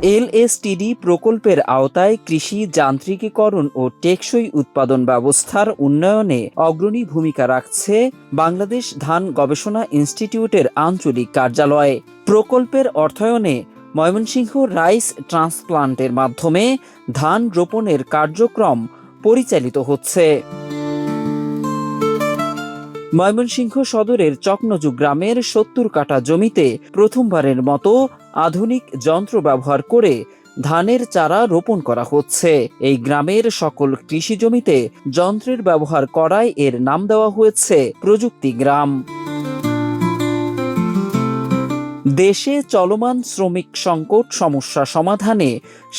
এলএসটিডি প্রকল্পের আওতায় কৃষি যান্ত্রিকীকরণ ও টেকসই উৎপাদন ব্যবস্থার উন্নয়নে অগ্রণী ভূমিকা রাখছে বাংলাদেশ ধান গবেষণা ইনস্টিটিউটের আঞ্চলিক কার্যালয়। প্রকল্পের অর্থায়নে ময়মনসিংহ রাইস ট্রান্সপ্লান্টের মাধ্যমে ধান রোপণের কার্যক্রম পরিচালিত হচ্ছে। ময়মনসিংহ সদরের চকনজু গ্রামের ৭০ কাঠা জমিতে প্রথমবারের মতো আধুনিক যন্ত্র ব্যবহার করে ধানের চারা রোপণ করা হচ্ছে। এই গ্রামের সকল কৃষি জমিতে যন্ত্রের ব্যবহার করায় এর নাম দেওয়া হয়েছে প্রযুক্তি গ্রাম। দেশে চলমান শ্রমিক সংকট সমস্যা সমাধানে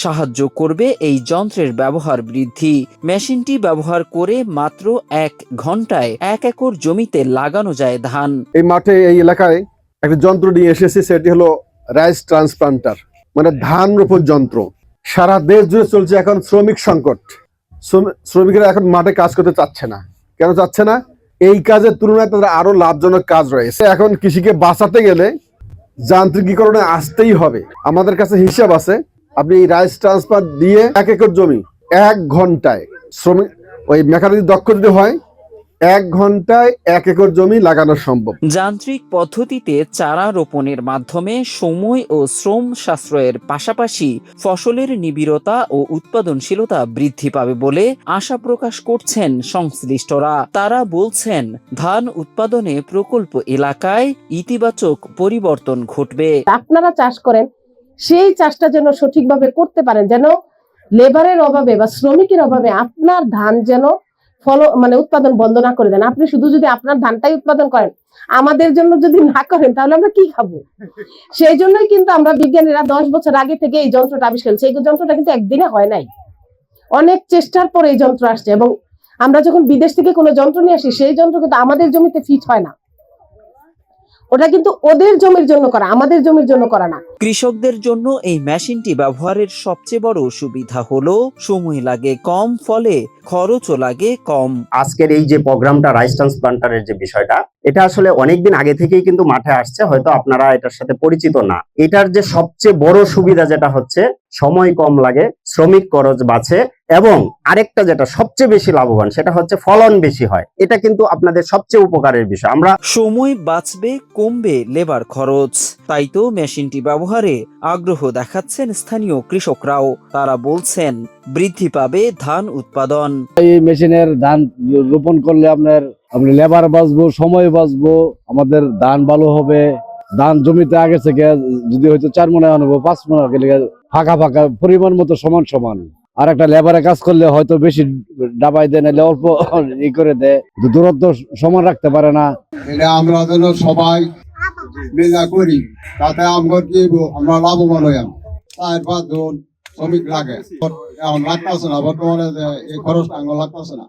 সাহায্য করবে এই যন্ত্রের ব্যবহার বৃদ্ধি। মেশিনটি ব্যবহার করে মাত্র ১ ঘন্টায় ১ একর জমিতে লাগানো যায় ধান। এই মাঠে এই এলাকায় একটা যন্ত্র নিয়ে এসেছে, সেটি হলো রাইস ট্রান্সপ্লান্টার, মানে ধান রোপণ যন্ত্র। সারা দেশ জুড়ে চলছে এখন শ্রমিক সংকট। শ্রমিকেরা এখন মাঠে কাজ করতে চাচ্ছে না। কেন চাচ্ছে না? এই কাজের তুলনায় তাদের আরো লাভজনক কাজ রয়েছে। এখন কৃষিকে বাঁচাতে গেলে যান্ত্রিকীকরণে আসতেই হবে। আমাদের কাছে হিসাব আছে, আপনি এই রাইস ট্রান্সফার দিয়ে ১ একর জমি ১ ঘন্টায়, শ্রমিক ওই মেকানিক দক্ষ যদি হয়, ১ ঘন্টায় ১ একর জমি লাগানো সম্ভব। যান্ত্রিক পদ্ধতিতে চারা রোপণের মাধ্যমে সময় ও শ্রম সাশ্রয়ের পাশাপাশি ফসলের নিবিড়তা ও উৎপাদনশীলতা বৃদ্ধি পাবে বলে আশা প্রকাশ করছেন সংশ্লিষ্টরা। তারা বলছেন, ধান উৎপাদনে প্রকল্প এলাকায় ইতিবাচক পরিবর্তন ঘটবে। আপনারা চাষ করেন, সেই চাষটা যেন সঠিকভাবে করতে পারেন, যেন লেবারের অভাবে বা শ্রমিকের অভাবে আপনার ধান যেন উৎপাদন বন্ধ না করে দেন। আপনি শুধু যদি আপনার ধানটাই উৎপাদন করেন, আমাদের জন্য যদি না করেন, তাহলে আমরা কি খাবো? সেই জন্যই কিন্তু আমরা বিজ্ঞানীরা ১০ বছর আগে থেকে এই যন্ত্রটা আবিষ্কার করেছি। এই যন্ত্রটা কিন্তু একদিনে হয় নাই, অনেক চেষ্টার পরে এই যন্ত্র আসছে। এবং আমরা যখন বিদেশ থেকে কোনো যন্ত্র নিয়ে আসি, সেই যন্ত্র কিন্তু আমাদের জমিতে ফিট হয় না। ওটা কিন্তু ওদের জমির জন্য করা, আমাদের জমির জন্য করা না। কৃষকদের জন্য এই মেশিনটি ব্যবহারের সবচেয়ে বড় সুবিধা হলো সময় লাগে কম, ফলে খরচও লাগে কম। আজকের এই যে প্রোগ্রামটা রাইস ট্রান্সপ্লান্টারের যে বিষয়টা, এটা আসলে অনেকদিন আগে থেকেই কিন্তু মাঠে আসছে, হয়তো আপনারা এটার সাথে পরিচিত না। এটার যে সবচেয়ে বড় সুবিধা যেটা হচ্ছে, সময় কম লাগে, শ্রমিক খরচ বাঁচে, এবং আরেকটা যেটা সবচেয়ে বেশি লাভবান, সেটা হচ্ছে ফলন বেশি হয়। এটা কিন্তু আপনাদের সবচেয়ে উপকারের বিষয়। আমরা সময় বাঁচবে, কমবে লেবার খরচ। তাই তো মেশিনটি ব্যবহারে আগ্রহ দেখাচ্ছেন স্থানীয় কৃষকরাও। তারা বলছেন, বৃদ্ধি পাবে ধান উৎপাদন। এই মেশিনের ধান রোপণ করলে আপনার লেবার বাঁচবো, সময় বাঁচবো, আমাদের ধান ভালো হবে। ধান জমিতে আগে থেকে যদি হয়তো 4 মণ আনবো, 5 মণ ফাঁকা ফাঁকা পরিমাণ মতো সমান সমান। আর একটা লেবারে কাজ করলে হয়তো বেশি ডাবাই দেয়, নাহলে অল্প ই করে দেয়, দূরত্ব সমান রাখতে পারে না। এটা আমরা যেন সবাই মেলা করি, তাতে আমরা লাভবান হই। 4-5 জন শ্রমিক লাগে, এখন লাগতেছে না, বর্তমানে এই খরচটা লাগতেছে না।